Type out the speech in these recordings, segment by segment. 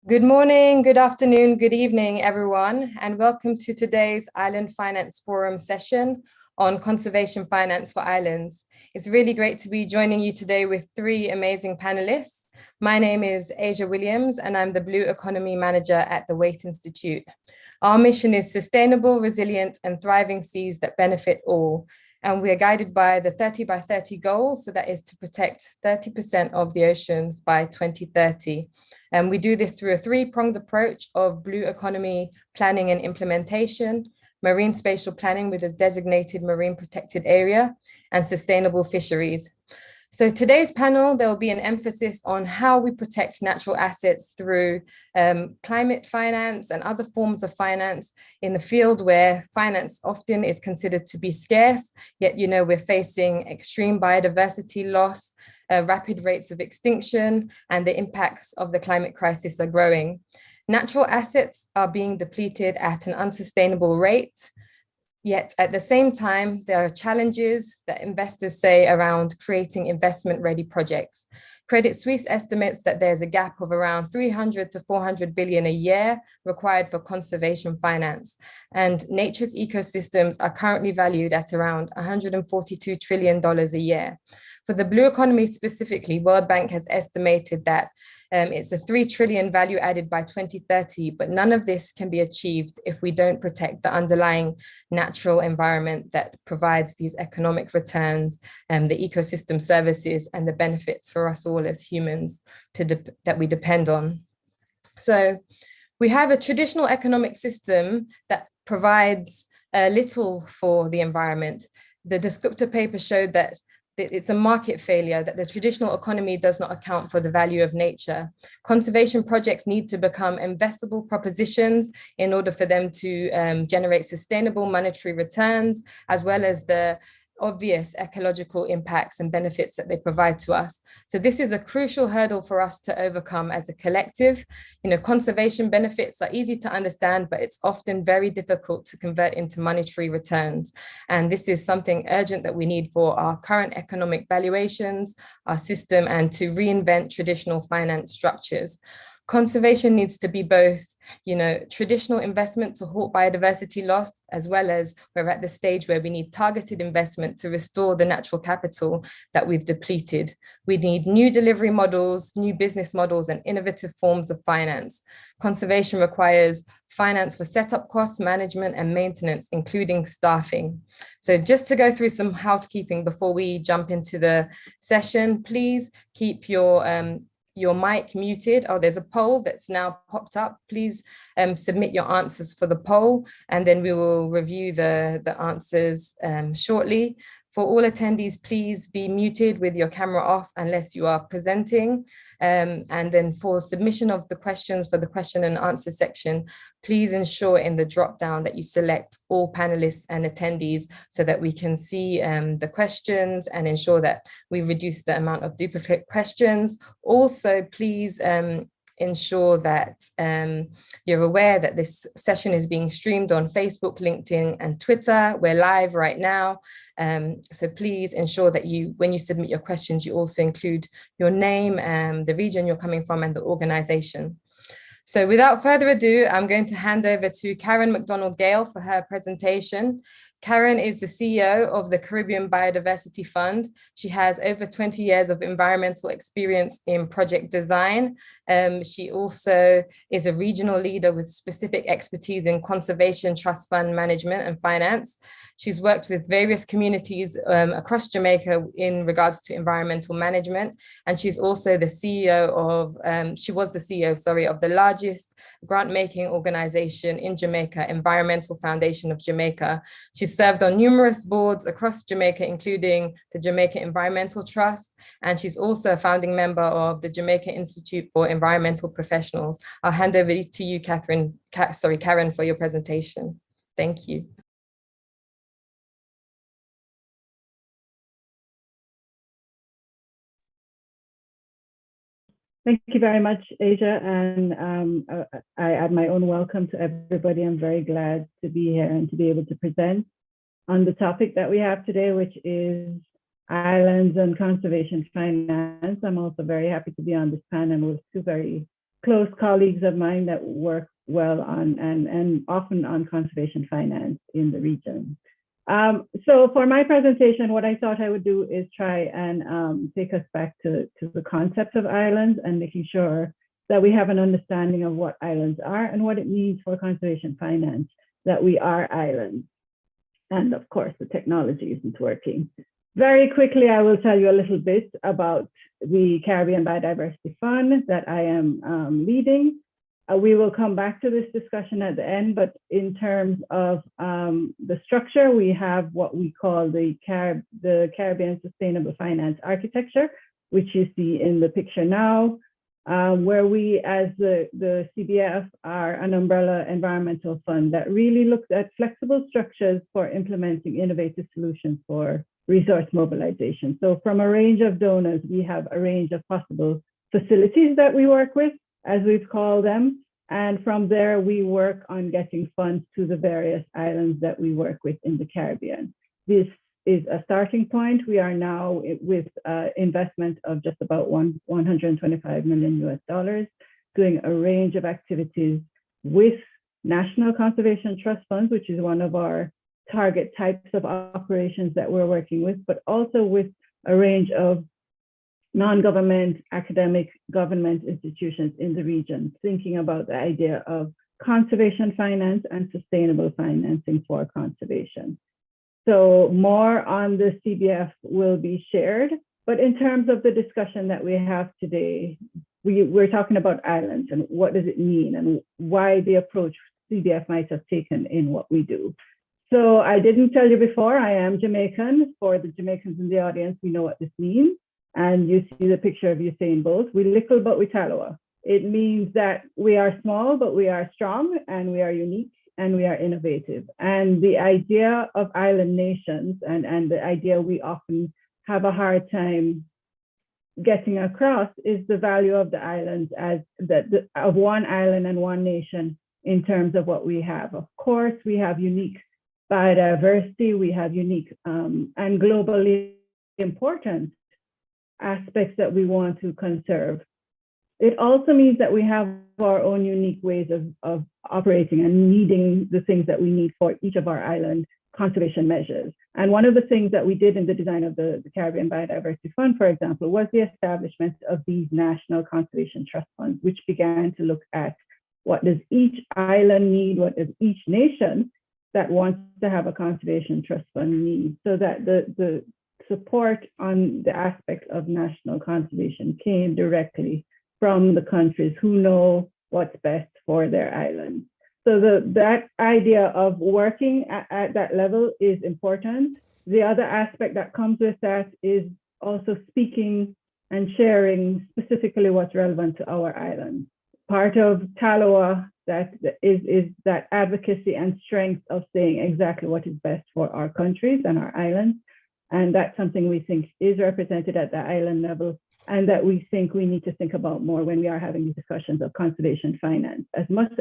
Good morning, good afternoon, good evening, everyone, and welcome to today's Island Finance Forum session on conservation finance for islands. It's really great to be joining you today with three amazing panelists. My name is Asia Williams, and I'm the Blue Economy Manager at the Waite Institute. Our mission is sustainable, resilient, and thriving seas that benefit all. And we are guided by the 30 by 30 goal, so that is to protect 30% of the oceans by 2030. And we do this through a three-pronged approach of blue economy planning and implementation, marine spatial planning with a designated marine protected area, and sustainable fisheries. So today's panel, there will be an emphasis on how we protect natural assets through climate finance and other forms of finance in the field where finance often is considered to be scarce, yet we're facing extreme biodiversity loss, rapid rates of extinction, and the impacts of the climate crisis are growing. Natural assets are being depleted at an unsustainable rate. Yet at the same time, there are challenges that investors say around creating investment-ready projects. Credit Suisse estimates that there's a gap of around 300 to 400 billion a year required for conservation finance. And nature's ecosystems are currently valued at around $142 trillion a year. For the blue economy specifically, World Bank has estimated that it's a 3 trillion value added by 2030, but none of this can be achieved if we don't protect the underlying natural environment that provides these economic returns, the ecosystem services, and the benefits for us all as humans that we depend on. So we have a traditional economic system that provides little for the environment. The descriptor paper showed that it's a market failure, that the traditional economy does not account for the value of nature. Conservation projects need to become investable propositions in order for them to generate sustainable monetary returns, as well as the obvious ecological impacts and benefits that they provide to us. So this is a crucial hurdle for us to overcome as a collective. Conservation benefits are easy to understand, but it's often very difficult to convert into monetary returns. And this is something urgent that we need for our current economic valuations, our system, and to reinvent traditional finance structures. Conservation needs to be both, traditional investment to halt biodiversity loss, as well as we're at the stage where we need targeted investment to restore the natural capital that we've depleted. We need new delivery models, new business models, and innovative forms of finance. Conservation requires finance for setup costs, management, and maintenance, including staffing. So just to go through some housekeeping before we jump into the session, please keep your mic muted. Oh, there's a poll that's now popped up. Please submit your answers for the poll, and then we will review the answers shortly. For all attendees, please be muted with your camera off unless you are presenting. And then for submission of the questions for the question and answer section, please ensure in the drop down that you select all panelists and attendees so that we can see the questions and ensure that we reduce the amount of duplicate questions. Also, please ensure that you're aware that this session is being streamed on Facebook, LinkedIn, and Twitter. We're live right now. So please ensure that when you submit your questions, you also include your name, the region you're coming from, and the organization. So without further ado, I'm going to hand over to Karen McDonald-Gale for her presentation. Karen is the CEO of the Caribbean Biodiversity Fund. She has over 20 years of environmental experience in project design. She also is a regional leader with specific expertise in conservation, trust fund management, and finance. She's worked with various communities across Jamaica in regards to environmental management. And she's also the CEO of, she was the CEO, sorry, of the largest grant-making organization in Jamaica, Environmental Foundation of Jamaica. She's served on numerous boards across Jamaica, including the Jamaica Environmental Trust. And she's also a founding member of the Jamaica Institute for Environmental Professionals. I'll hand over to you, Karen, for your presentation. Thank you. Thank you very much, Asia, and I add my own welcome to everybody. I'm very glad to be here and to be able to present on the topic that we have today, which is islands and conservation finance. I'm also very happy to be on this panel with two very close colleagues of mine that work well on and often on conservation finance in the region. So for my presentation, what I thought I would do is try and take us back to the concept of islands and making sure that we have an understanding of what islands are and what it means for conservation finance, that we are islands. And of course, the technology isn't working. Very quickly, I will tell you a little bit about the Caribbean Biodiversity Fund that I am leading. We will come back to this discussion at the end, but in terms of the structure, we have what we call the Caribbean Sustainable Finance Architecture, which you see in the picture now, where we, as the CBF, are an umbrella environmental fund that really looks at flexible structures for implementing innovative solutions for resource mobilization. So from a range of donors, we have a range of possible facilities that we work with, as we've called them. And from there, we work on getting funds to the various islands that we work with in the Caribbean. This is a starting point. We are now with investment of just about $125 million US, doing a range of activities with National Conservation Trust Funds, which is one of our target types of operations that we're working with, but also with a range of non-government, academic, government institutions in the region, thinking about the idea of conservation finance and sustainable financing for conservation. So more on the CBF will be shared, but in terms of the discussion that we have today, we're talking about islands and what does it mean and why the approach CBF might have taken in what we do. So I didn't tell you before, I am Jamaican. For the Jamaicans in the audience, we know what this means. And you see the picture of Usain Bolt. We little, but we taloa. It means that we are small, but we are strong, and we are unique, and we are innovative. And the idea of island nations and the idea we often have a hard time getting across is the value of the islands as of one island and one nation in terms of what we have. Of course, we have unique biodiversity, we have unique and globally important aspects that we want to conserve. It also means that we have our own unique ways of operating and needing the things that we need for each of our island conservation measures. And one of the things that we did in the design of the Caribbean Biodiversity Fund, for example, was the establishment of these national conservation trust funds, which began to look at what does each island need, what does each nation that wants to have a conservation trust fund need, so that the support on the aspect of national conservation came directly from the countries who know what's best for their islands. So that idea of working at that level is important. The other aspect that comes with that is also speaking and sharing specifically what's relevant to our island. Part of Taloa that is that advocacy and strength of saying exactly what is best for our countries and our islands. And that's something we think is represented at the island level, and that we think we need to think about more when we are having these discussions of conservation finance. As much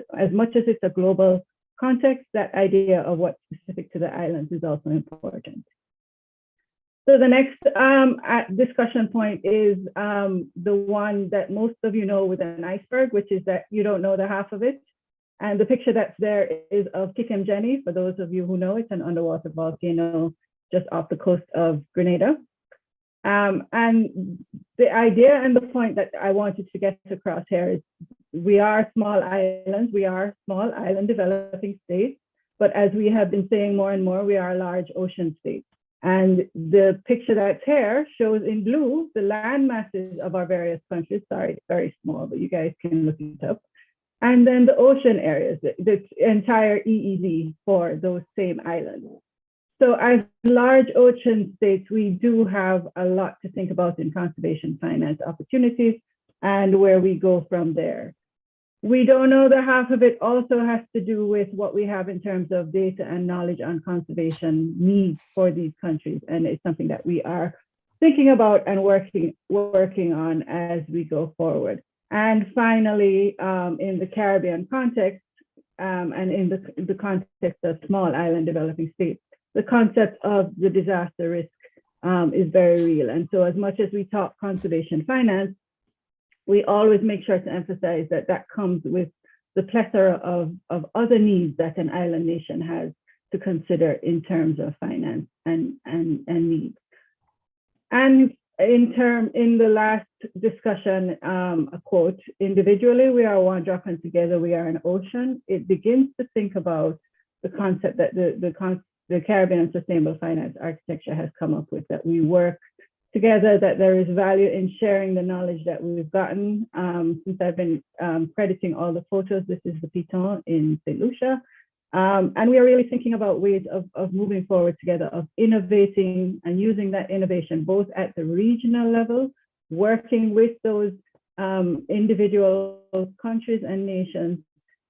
as it's a global context, that idea of what's specific to the islands is also important. So the next discussion point is the one that most of you know with an iceberg, which is that you don't know the half of it. And the picture that's there is of Kikimjeni. For those of you who know, it's an underwater volcano just off the coast of Grenada. And the idea and the point that I wanted to get across here is we are small islands, we are small island developing states, but as we have been saying more and more, we are large ocean states. And the picture that's here shows in blue the land masses of our various countries. Sorry, it's very small, but you guys can look it up. And then the ocean areas, the entire EEZ for those same islands. So as large ocean states, we do have a lot to think about in conservation finance opportunities and where we go from there. We don't know that half of it also has to do with what we have in terms of data and knowledge on conservation needs for these countries. And it's something that we are thinking about and working on as we go forward. And finally, in the Caribbean context and in the context of small island developing states, the concept of the disaster risk is very real. And so as much as we talk conservation finance, we always make sure to emphasize that that comes with the plethora of other needs that an island nation has to consider in terms of finance and needs. And in the last discussion, a quote, individually, we are one drop and together we are an ocean. It begins to think about the concept that the Caribbean and Sustainable Finance Architecture has come up with, that we work together, that there is value in sharing the knowledge that we've gotten. Since I've been crediting all the photos, this is the Piton in St. Lucia. And we are really thinking about ways of moving forward together, of innovating and using that innovation, both at the regional level, working with those individual countries and nations,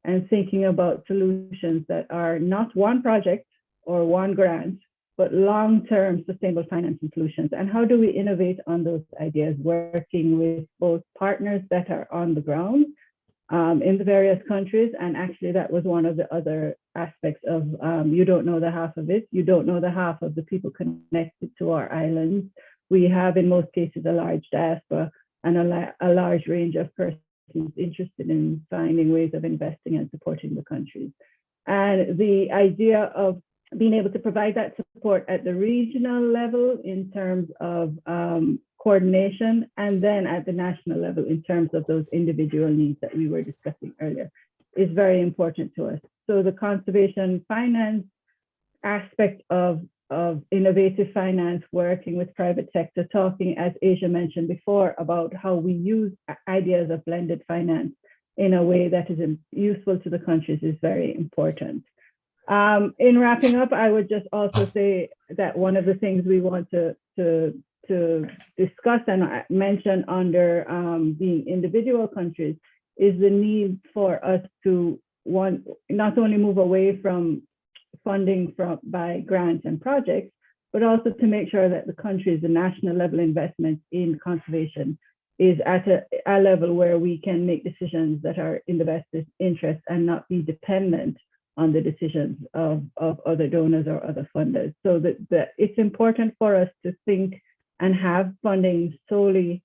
and thinking about solutions that are not one project or one grant, but long-term sustainable financing solutions. And how do we innovate on those ideas, working with both partners that are on the ground in the various countries. And actually that was one of the other aspects of you don't know the half of it. You don't know the half of the people connected to our islands. We have in most cases a large diaspora and a large range of persons interested in finding ways of investing and supporting the countries. And the idea of being able to provide that support at the regional level in terms of coordination, and then at the national level in terms of those individual needs that we were discussing earlier, is very important to us. So the conservation finance aspect of innovative finance, working with private sector, talking, as Asia mentioned before, about how we use ideas of blended finance in a way that is useful to the countries is very important. In wrapping up, I would just also say that one of the things we want to discuss and mention under being individual countries is the need for us to not only move away from funding by grants and projects, but also to make sure that the countries, the national level investment in conservation is at a level where we can make decisions that are in the best interest and not be dependent on the decisions of other donors or other funders. So that it's important for us to think and have funding solely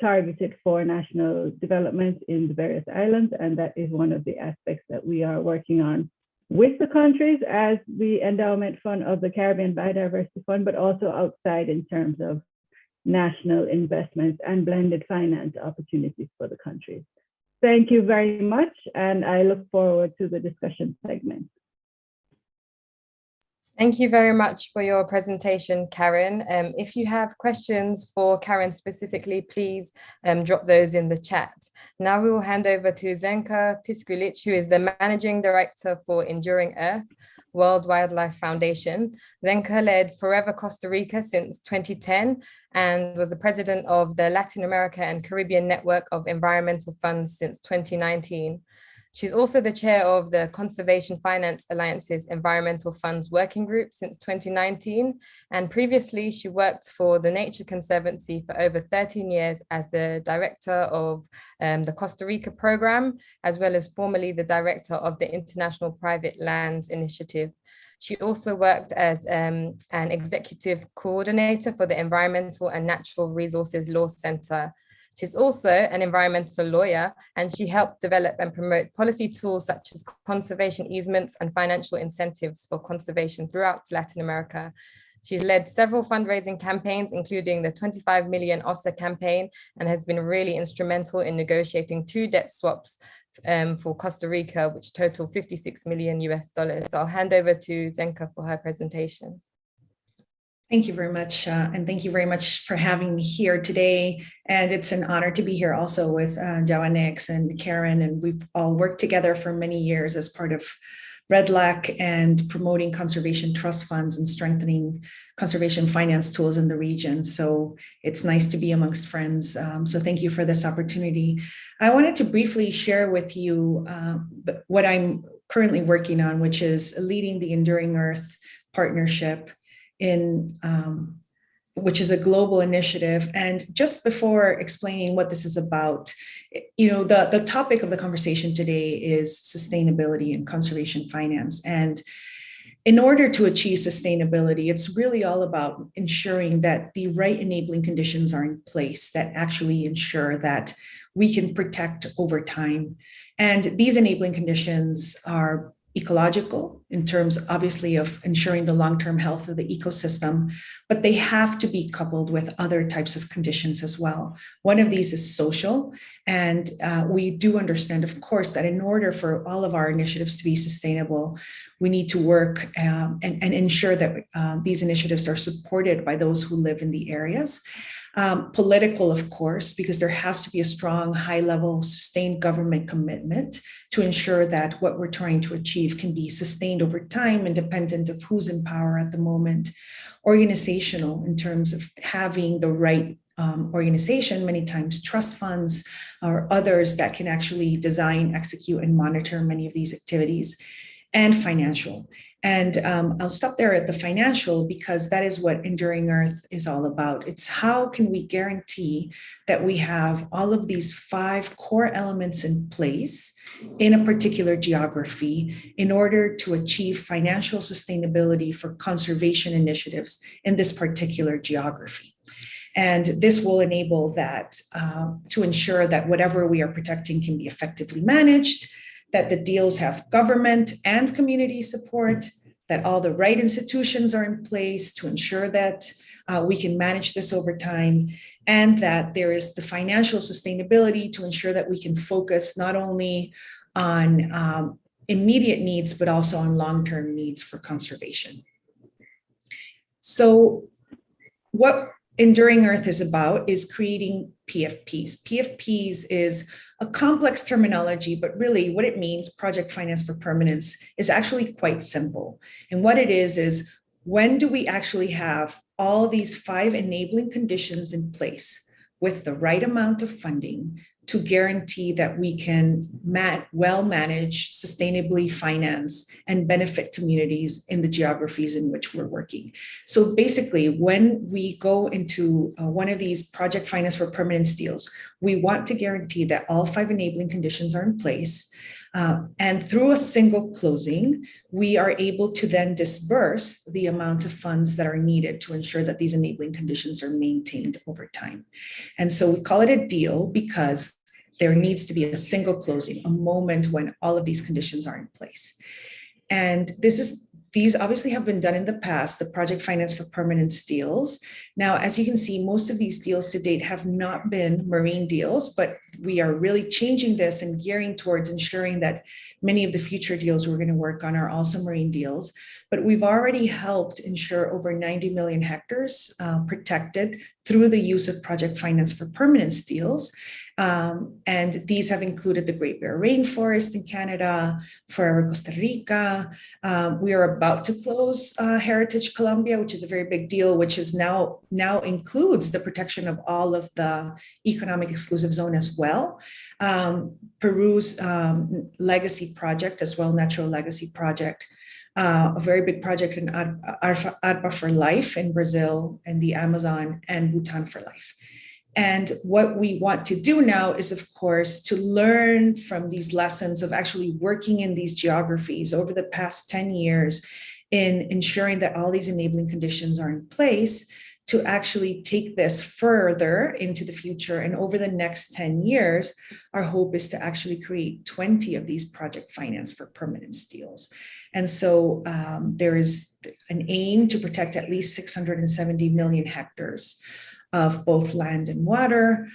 targeted for national development in the various islands. And that is one of the aspects that we are working on with the countries as the endowment fund of the Caribbean Biodiversity Fund, but also outside in terms of national investments and blended finance opportunities for the countries. Thank you very much, and I look forward to the discussion segment. Thank you very much for your presentation, Karen. If you have questions for Karen specifically, please drop those in the chat. Now we will hand over to Zenka Piskulic, who is the Managing Director for Enduring Earth, World Wildlife Foundation. Zenka led Forever Costa Rica since 2010 and was the president of the Latin America and Caribbean Network of Environmental Funds since 2019. She's also the chair of the Conservation Finance Alliance's Environmental Funds Working Group since 2019. And previously, she worked for the Nature Conservancy for over 13 years as the director of the Costa Rica program, as well as formerly the director of the International Private Lands Initiative. She also worked as an executive coordinator for the Environmental and Natural Resources Law Center. She's also an environmental lawyer, and she helped develop and promote policy tools such as conservation easements and financial incentives for conservation throughout Latin America. She's led several fundraising campaigns, including the 25 million OSA campaign, and has been really instrumental in negotiating 2 debt swaps for Costa Rica, which total $56 million. So I'll hand over to Zenka for her presentation. Thank you very much. And thank you very much for having me here today. And it's an honor to be here also with Joannex and Karen. And we've all worked together for many years as part of REDLAC and promoting conservation trust funds and strengthening conservation finance tools in the region. So it's nice to be amongst friends. So thank you for this opportunity. I wanted to briefly share with you what I'm currently working on, which is leading the Enduring Earth Partnership, which is a global initiative. And just before explaining what this is about, the topic of the conversation today is sustainability and conservation finance. And in order to achieve sustainability, it's really all about ensuring that the right enabling conditions are in place that actually ensure that we can protect over time. And these enabling conditions are ecological in terms, obviously, of ensuring the long-term health of the ecosystem, but they have to be coupled with other types of conditions as well. One of these is social, and we do understand, of course, that in order for all of our initiatives to be sustainable, we need to work and ensure that these initiatives are supported by those who live in the areas. Political, of course, because there has to be a strong, high-level, sustained government commitment to ensure that what we're trying to achieve can be sustained over time, independent of who's in power at the moment. Organizational, in terms of having the right organization, many times trust funds or others that can actually design, execute, and monitor many of these activities. And financial. And I'll stop there at the financial, because that is what Enduring Earth is all about. It's how can we guarantee that we have all of these 5 core elements in place in a particular geography in order to achieve financial sustainability for conservation initiatives in this particular geography. And this will enable that to ensure that whatever we are protecting can be effectively managed, that the deals have government and community support, that all the right institutions are in place to ensure that we can manage this over time, and that there is the financial sustainability to ensure that we can focus not only on immediate needs, but also on long-term needs for conservation. So what Enduring Earth is about is creating PFPs. PFPs is a complex terminology, but really what it means, project finance for permanence, is actually quite simple. And what it is when do we actually have all these 5 enabling conditions in place with the right amount of funding to guarantee that we can well manage, sustainably finance, and benefit communities in the geographies in which we're working. So basically, when we go into one of these project finance for permanence deals, we want to guarantee that all 5 enabling conditions are in place. And through a single closing, we are able to then disburse the amount of funds that are needed to ensure that these enabling conditions are maintained over time. And so we call it a deal because there needs to be a single closing, a moment when all of these conditions are in place. And these obviously have been done in the past, the project finance for permanence deals. Now, as you can see, most of these deals to date have not been marine deals, but we are really changing this and gearing towards ensuring that many of the future deals we're going to work on are also marine deals. But we've already helped ensure over 90 million hectares protected through the use of project finance for permanence deals. And these have included the Great Bear Rainforest in Canada, Forever Costa Rica. We are about to close Heritage Colombia, which is a very big deal, which is now includes the protection of all of the economic exclusive zone as well. Peru's legacy project as well, Natural Legacy Project. A very big project in ARPA for Life in Brazil, and the Amazon, and Bhutan for Life. And what we want to do now is, of course, to learn from these lessons of actually working in these geographies over the past 10 years in ensuring that all these enabling conditions are in place, to actually take this further into the future. And over the next 10 years, our hope is to actually create 20 of these project finance for permanence deals. And so there is an aim to protect at least 670 million hectares of both land and water,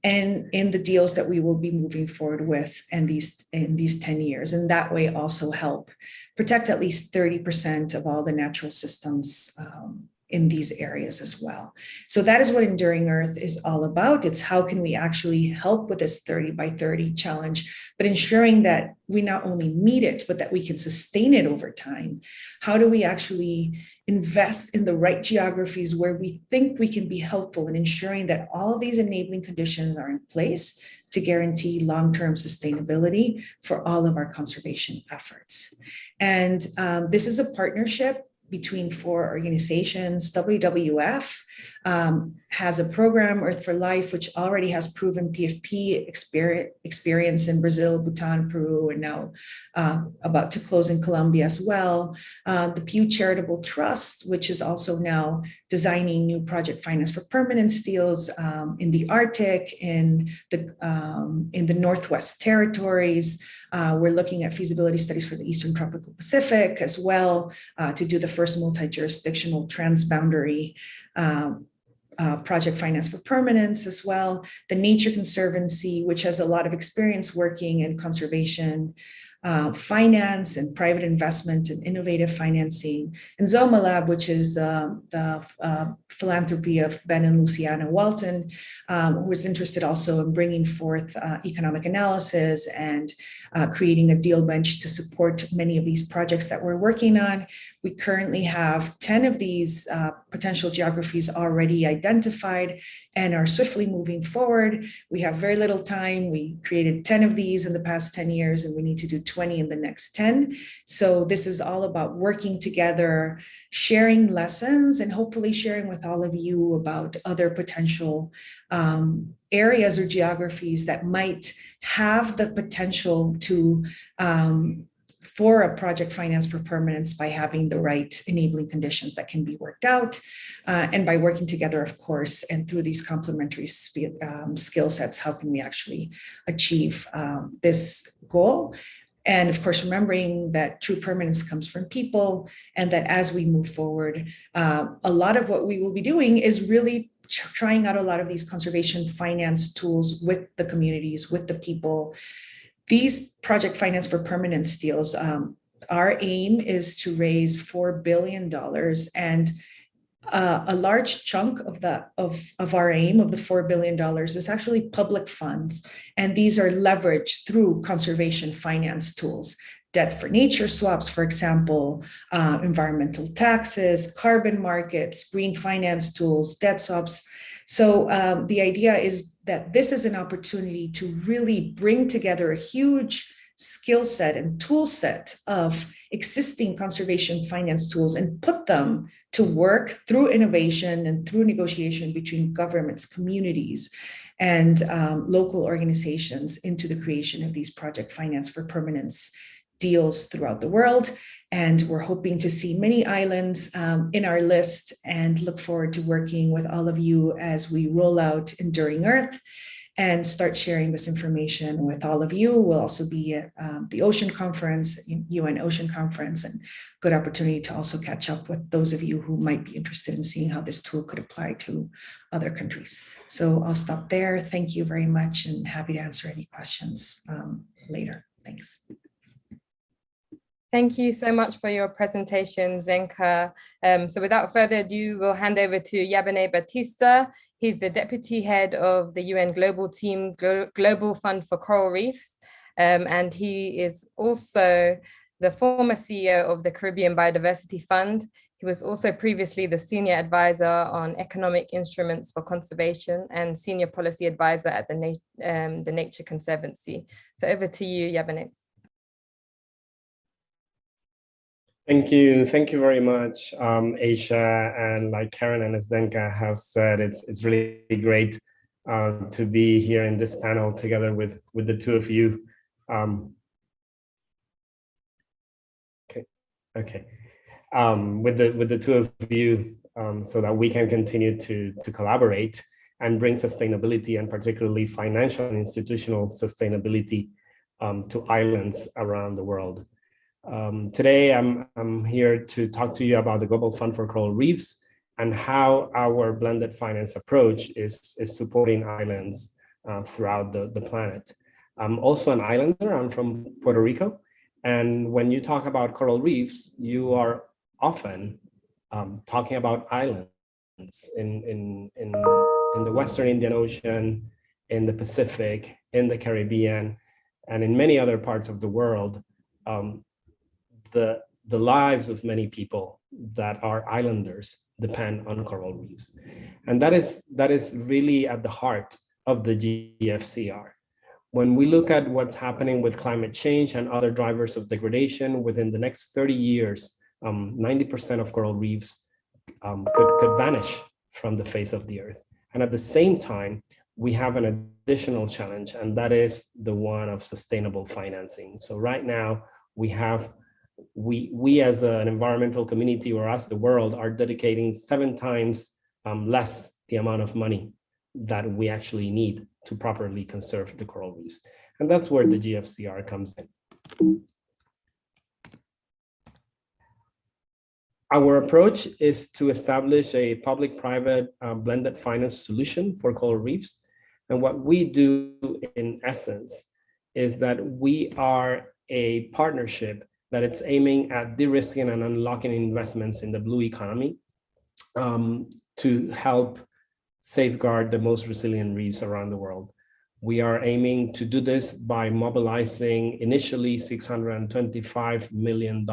and in the deals that we will be moving forward with in these 10 years. And that way also help protect at least 30% of all the natural systems in these areas as well. So that is what Enduring Earth is all about. It's how can we actually help with this 30 by 30 challenge, but ensuring that we not only meet it, but that we can sustain it over time. How do we actually invest in the right geographies where we think we can be helpful in ensuring that all of these enabling conditions are in place to guarantee long-term sustainability for all of our conservation efforts? And this is a partnership between 4 organizations: WWF, has a program, Earth for Life, which already has proven PFP experience in Brazil, Bhutan, Peru, and now about to close in Colombia as well. The Pew Charitable Trust, which is also now designing new project finance for permanence deals in the Arctic, in the Northwest Territories. We're looking at feasibility studies for the Eastern Tropical Pacific as well, to do the first multi-jurisdictional transboundary project finance for permanence as well. The Nature Conservancy, which has a lot of experience working in conservation finance and private investment and innovative financing. And Zoma Lab, which is the philanthropy of Ben and Luciana Walton, who is interested also in bringing forth economic analysis and creating a deal bench to support many of these projects that we're working on. We currently have 10 of these potential geographies already identified and are swiftly moving forward. We have very little time. We created 10 of these in the past 10 years, and we need to do 20 in the next 10. So this is all about working together, sharing lessons, and hopefully sharing with all of you about other potential areas or geographies that might have the potential to for a project finance for permanence by having the right enabling conditions that can be worked out, and by working together, of course, and through these complementary skill sets, how can we actually achieve this goal? And of course, remembering that true permanence comes from people, and that as we move forward, a lot of what we will be doing is really trying out a lot of these conservation finance tools with the communities, with the people. These project finance for permanence deals, our aim is to raise $4 billion, and a large chunk of our aim of the $4 billion is actually public funds, and these are leveraged through conservation finance tools. Debt for nature swaps, for example, environmental taxes, carbon markets, green finance tools, debt swaps. So the idea is that this is an opportunity to really bring together a huge skill set and tool set of existing conservation finance tools and put them to work through innovation and through negotiation between governments, communities, and local organizations into the creation of these project finance for permanence deals throughout the world. And we're hoping to see many islands in our list, and look forward to working with all of you as we roll out Enduring Earth and start sharing this information with all of you. We'll also be at the Ocean Conference, UN Ocean Conference, and good opportunity to also catch up with those of you who might be interested in seeing how this tool could apply to other countries. So I'll stop there. Thank you very much, and happy to answer any questions later. Thanks. Thank you so much for your presentation, Zenka. So without further ado, we'll hand over to Yabane Batista. He's the Deputy Head of the UN Global Team Global Fund for Coral Reefs. And he is also the former CEO of the Caribbean Biodiversity Fund. He was also previously the Senior Advisor on Economic Instruments for Conservation and Senior Policy Advisor at the Nature Conservancy. So over to you, Yabane. Thank you very much, Aisha. And like Karen and Zdenka have said, it's really great to be here in this panel together with the two of you. With the two of you, so that we can continue to collaborate and bring sustainability, and particularly financial and institutional sustainability, to islands around the world. Today, I'm here to talk to you about the Global Fund for Coral Reefs and how our blended finance approach is supporting islands throughout the planet. I'm also an islander. I'm from Puerto Rico. And when you talk about coral reefs, you are often talking about islands in the Western Indian Ocean, in the Pacific, in the Caribbean, and in many other parts of the world. The lives of many people that are islanders depend on coral reefs. And that is really at the heart of the GFCR. When we look at what's happening with climate change and other drivers of degradation, within the next 30 years, 90% of coral reefs could vanish from the face of the earth. And at the same time, we have an additional challenge, and that is the one of sustainable financing. So right now, we as an environmental community, or us, the world, are dedicating 7 times less the amount of money that we actually need to properly conserve the coral reefs. And that's where the GFCR comes in. Our approach is to establish a public-private blended finance solution for coral reefs. And what we do in essence is that we are a partnership that it's aiming at de-risking and unlocking investments in the blue economy to help safeguard the most resilient reefs around the world. We are aiming to do this by mobilizing initially $625 million.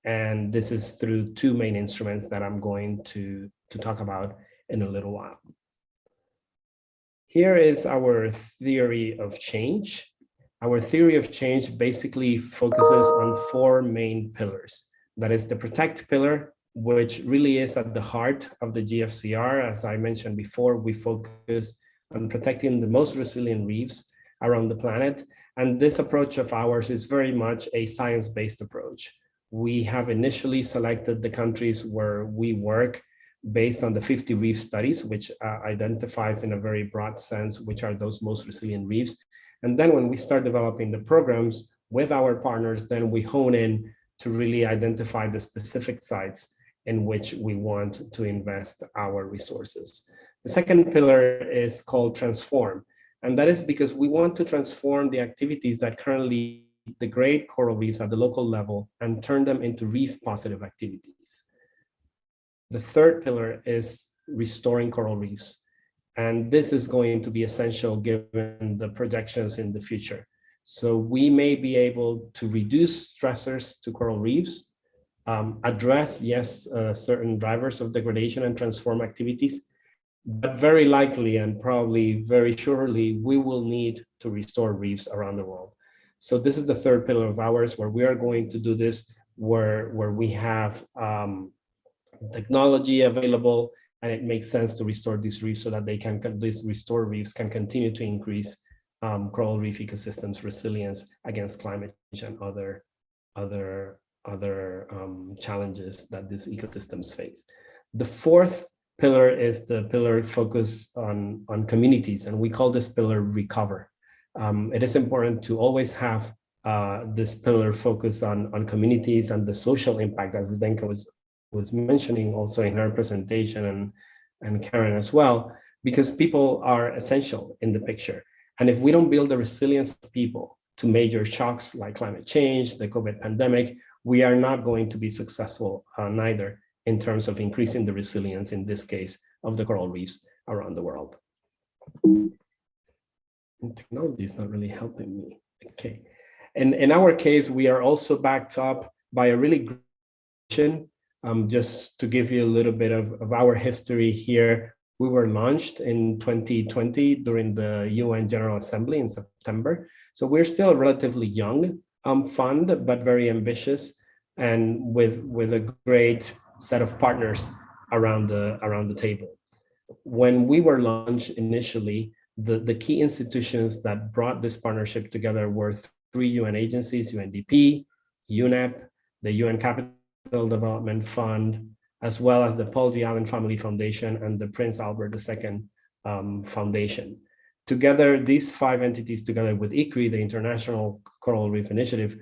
And this is through 2 main instruments that I'm going to talk about in a little while. Here is our theory of change. Our theory of change basically focuses on 4 main pillars. That is the protect pillar, which really is at the heart of the GFCR. As I mentioned before, we focus on protecting the most resilient reefs around the planet. And this approach of ours is very much a science-based approach. We have initially selected the countries where we work based on the 50 reef studies, which identifies in a very broad sense which are those most resilient reefs. And then when we start developing the programs with our partners, then we hone in to really identify the specific sites in which we want to invest our resources. The second pillar is called transform. And that is because we want to transform the activities that currently degrade coral reefs at the local level and turn them into reef positive activities. The third pillar is restoring coral reefs. And this is going to be essential given the projections in the future. So we may be able to reduce stressors to coral reefs, address, yes, certain drivers of degradation and transform activities, but very likely and probably very surely, we will need to restore reefs around the world. So this is the third pillar of ours, where we are going to do this, where we have technology available, and it makes sense to restore these reefs so that these restored reefs can continue to increase coral reef ecosystems' resilience against climate change and other challenges that these ecosystems face. The fourth pillar is the pillar focus on communities, and we call this pillar recover. It is important to always have this pillar focus on communities and the social impact, as Zdenka was mentioning also in her presentation, and Karen as well, because people are essential in the picture. And if we don't build the resilience of people to major shocks like climate change, the COVID pandemic, we are not going to be successful neither in terms of increasing the resilience, in this case, of the coral reefs around the world. And technology is not really helping me. Okay. And in our case, we are also backed up by a really great mission. Just to give you a little bit of our history here, we were launched in 2020 during the UN General Assembly in September. So we're still a relatively young fund, but very ambitious, and with a great set of partners around the table. When we were launched initially, the key institutions that brought this partnership together were 3 UN agencies: UNDP, UNEP, the UN Capital Development Fund, as well as the Paul G. Allen Family Foundation and the Prince Albert II Foundation. Together, these 5 entities, together with ICRI, the International Coral Reef Initiative,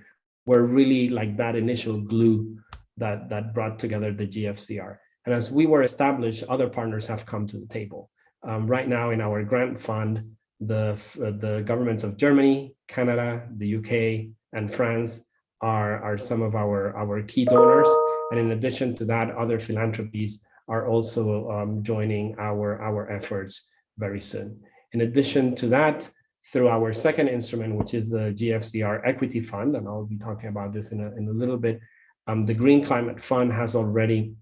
were really like that initial glue that brought together the GFCR. And as we were established, other partners have come to the table. Right now in our grant fund, the governments of Germany, Canada, the UK, and France are some of our key donors. And in addition to that, other philanthropies are also joining our efforts very soon. In addition to that, through our second instrument, which is the GFCR Equity Fund, and I'll be talking about this in a little bit, the Green Climate Fund has already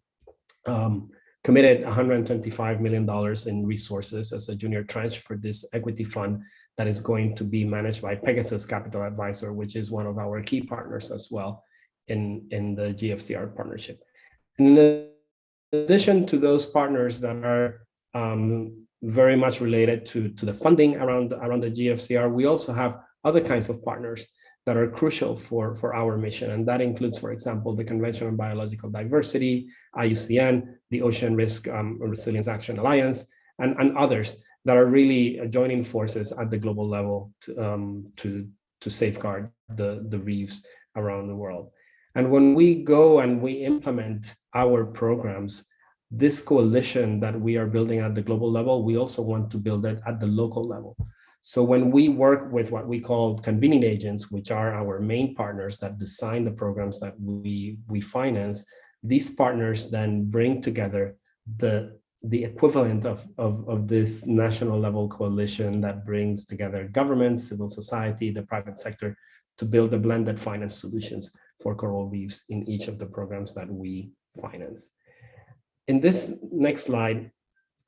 committed $125 million in resources as a junior tranche for this equity fund that is going to be managed by Pegasus Capital Advisor, which is one of our key partners as well in the GFCR partnership. In addition to those partners that are very much related to the funding around the GFCR, we also have other kinds of partners that are crucial for our mission. And that includes, for example, the Convention on Biological Diversity, IUCN, the Ocean Risk Resilience Action Alliance, and others that are really joining forces at the global level to safeguard the reefs around the world. And when we go and we implement our programs, this coalition that we are building at the global level, we also want to build it at the local level. So when we work with what we call convening agents, which are our main partners that design the programs that we finance, these partners then bring together the equivalent of this national level coalition that brings together governments, civil society, the private sector, to build the blended finance solutions for coral reefs in each of the programs that we finance. In this next slide,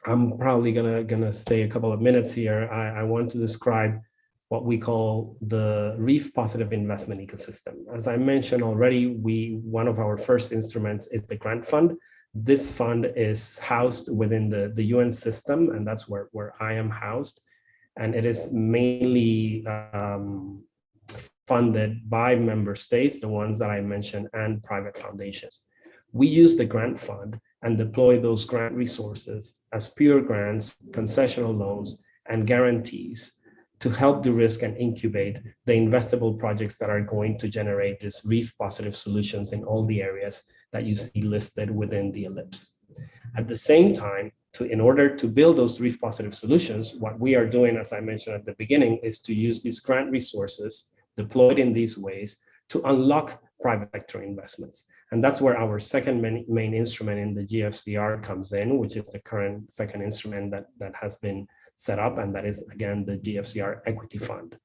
I'm probably gonna stay a couple of minutes here. I want to describe what we call the reef positive investment ecosystem. As I mentioned already, one of our first instruments is the grant fund. This fund is housed within the UN system, and that's where I am housed. And it is mainly funded by member states, the ones that I mentioned, and private foundations. We use the grant fund and deploy those grant resources as pure grants, concessional loans, and guarantees to help de-risk and incubate the investable projects that are going to generate these reef positive solutions in all the areas that you see listed within the ellipse. At the same time, in order to build those reef positive solutions, what we are doing, as I mentioned at the beginning, is to use these grant resources deployed in these ways to unlock private sector investments. And that's where our second main instrument in the GFCR comes in, which is the current second instrument that has been set up, and that is, again, the GFCR Equity Fund.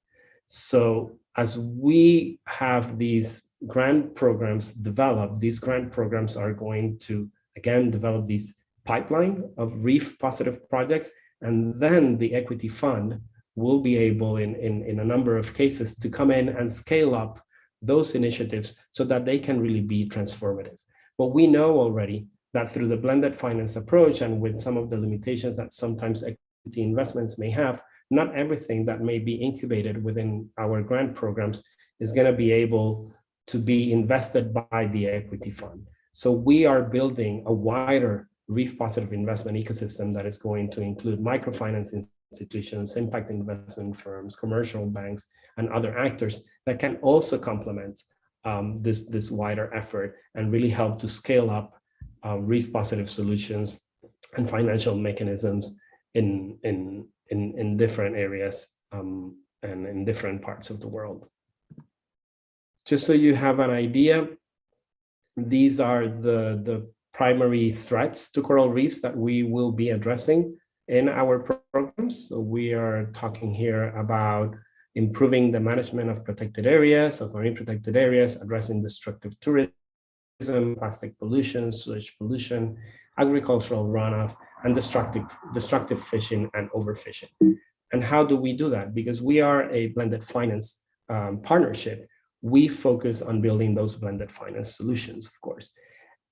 So as we have these grant programs developed, these grant programs are going to, again, develop these pipeline of reef positive projects, and then the Equity Fund will be able, in a number of cases, to come in and scale up those initiatives so that they can really be transformative. But we know already that through the blended finance approach, and with some of the limitations that sometimes equity investments may have, not everything that may be incubated within our grant programs is going to be able to be invested by the equity fund. So we are building a wider reef positive investment ecosystem that is going to include microfinance institutions, impact investment firms, commercial banks, and other actors that can also complement this wider effort and really help to scale up reef positive solutions and financial mechanisms in different areas and in different parts of the world. Just so you have an idea, these are the primary threats to coral reefs that we will be addressing in our programs. So we are talking here about improving the management of protected areas, of marine protected areas, addressing destructive tourism, plastic pollution, sewage pollution, agricultural runoff, and destructive fishing and overfishing. And how do we do that? Because we are a blended finance partnership, we focus on building those blended finance solutions, of course.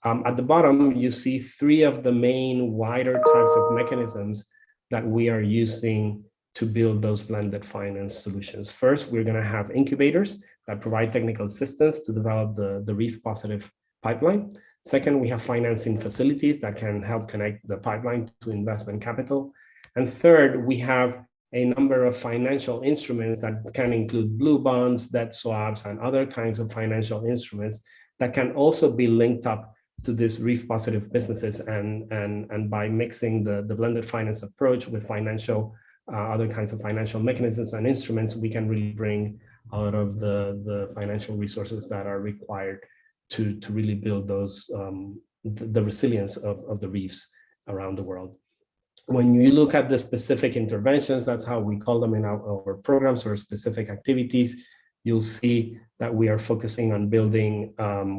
At the bottom, you see three of the main wider types of mechanisms that we are using to build those blended finance solutions. First, we're going to have incubators that provide technical assistance to develop the reef positive pipeline. Second, we have financing facilities that can help connect the pipeline to investment capital. And third, we have a number of financial instruments that can include blue bonds, debt swaps, and other kinds of financial instruments that can also be linked up to these reef positive businesses. And by mixing the blended finance approach with other kinds of financial mechanisms and instruments, we can really bring a lot of the financial resources that are required to really build those the resilience of the reefs around the world. When you look at the specific interventions, that's how we call them in our programs or specific activities, you'll see that we are focusing on building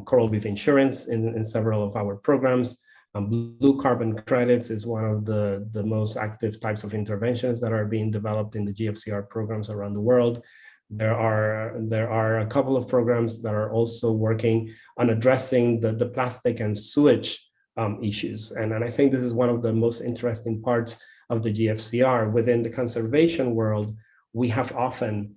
coral reef insurance in several of our programs. Blue carbon credits is one of the most active types of interventions that are being developed in the GFCR programs around the world. There are a couple of programs that are also working on addressing the plastic and sewage issues. And I think this is one of the most interesting parts of the GFCR. Within the conservation world, we have often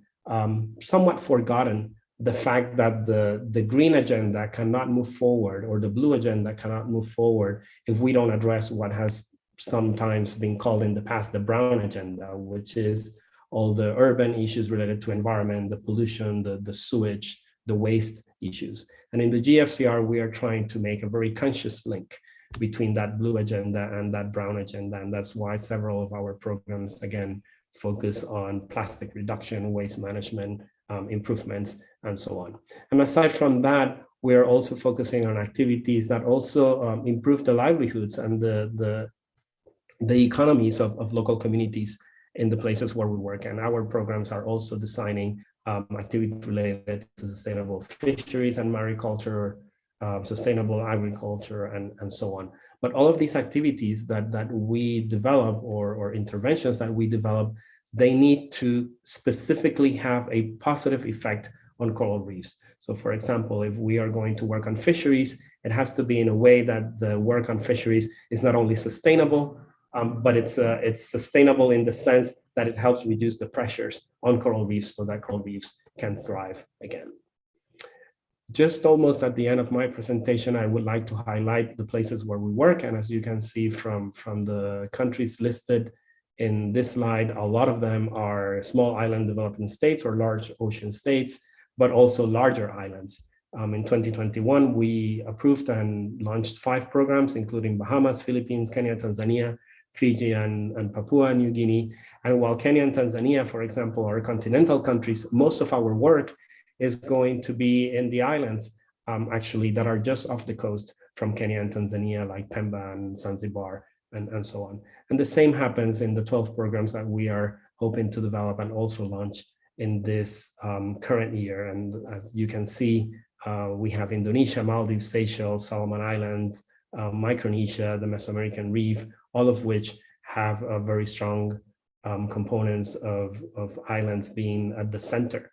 somewhat forgotten the fact that the green agenda cannot move forward, or the blue agenda cannot move forward, if we don't address what has sometimes been called in the past the brown agenda, which is all the urban issues related to environment, the pollution, the sewage, the waste issues. And in the GFCR, we are trying to make a very conscious link between that blue agenda and that brown agenda. And that's why several of our programs, again, focus on plastic reduction, waste management, improvements, and so on. And aside from that, we are also focusing on activities that also improve the livelihoods and the economies of local communities in the places where we work. And our programs are also designing activities related to sustainable fisheries and mariculture, sustainable agriculture, and so on. But all of these activities that we develop, or interventions that we develop, they need to specifically have a positive effect on coral reefs. So for example, if we are going to work on fisheries, it has to be in a way that the work on fisheries is not only sustainable, but it's sustainable in the sense that it helps reduce the pressures on coral reefs so that coral reefs can thrive again. Just almost at the end of my presentation, I would like to highlight the places where we work. And as you can see from the countries listed in this slide, a lot of them are small island developing states or large ocean states, but also larger islands. In 2021, we approved and launched 5 programs, including Bahamas, Philippines, Kenya, Tanzania, Fiji, and Papua New Guinea. And while Kenya and Tanzania, for example, are continental countries, most of our work is going to be in the islands, actually, that are just off the coast from Kenya and Tanzania, like Pemba and Zanzibar, and so on. And the same happens in the 12 programs that we are hoping to develop and also launch in this current year. And as you can see, we have Indonesia, Maldives, Seychelles, Solomon Islands, Micronesia, the Mesoamerican Reef, all of which have a very strong components of islands being at the center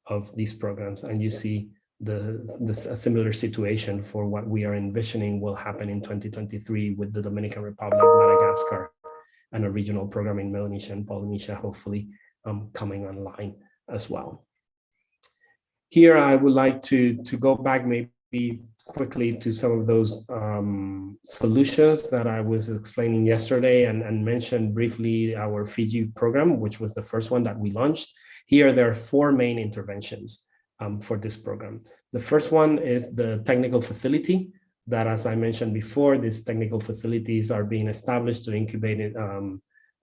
of these programs. And you see a similar situation for what we are envisioning will happen in 2023 with the Dominican Republic, Madagascar, and a regional program in Melanesia and Polynesia, hopefully coming online as well. Here, I would like to go back maybe quickly to some of those solutions that I was explaining yesterday, and mention briefly our Fiji program, which was the first one that we launched. Here, there are 4 main interventions for this program. The first one is the technical facility that, as I mentioned before, these technical facilities are being established to incubate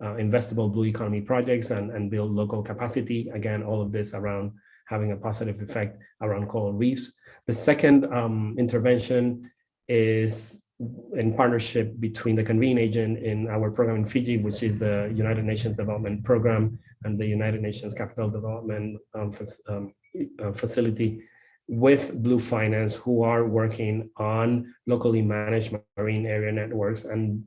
investable blue economy projects and build local capacity. Again, all of this around having a positive effect around coral reefs. The second intervention is in partnership between the convening agent in our program in Fiji, which is the United Nations Development Program, and the United Nations Capital Development Facility, with Blue Finance, who are working on locally managed marine area networks and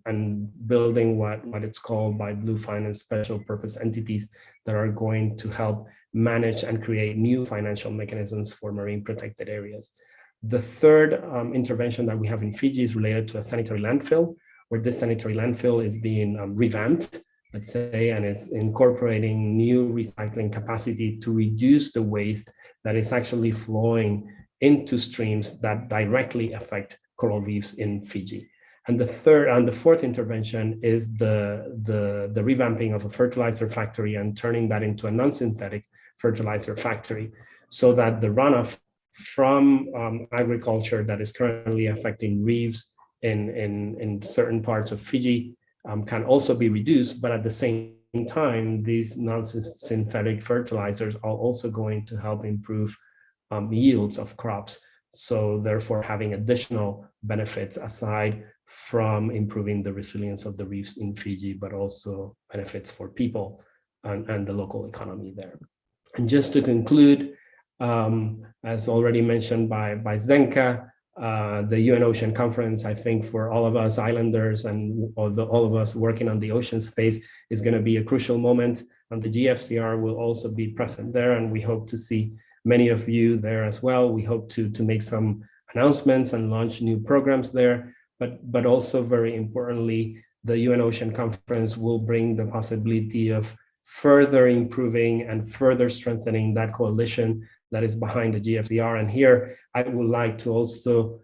building what it's called by Blue Finance special purpose entities that are going to help manage and create new financial mechanisms for marine protected areas. The third intervention that we have in Fiji is related to a sanitary landfill, where this sanitary landfill is being revamped, let's say, and it's incorporating new recycling capacity to reduce the waste that is actually flowing into streams that directly affect coral reefs in Fiji. And the fourth intervention is the revamping of a fertilizer factory and turning that into a non-synthetic fertilizer factory, so that the runoff from agriculture that is currently affecting reefs in certain parts of Fiji can also be reduced, but at the same time, these non-synthetic fertilizers are also going to help improve yields of crops. So therefore having additional benefits aside from improving the resilience of the reefs in Fiji, but also benefits for people and the local economy there. And just to conclude, as already mentioned by Zdenka, the UN Ocean Conference, I think for all of us islanders and all of us working on the ocean space is going to be a crucial moment. And the GFCR will also be present there, and we hope to see many of you there as well. We hope to make some announcements and launch new programs there. but also very importantly, the UN Ocean Conference will bring the possibility of further improving and further strengthening that coalition that is behind the GFCR. And here I would like to also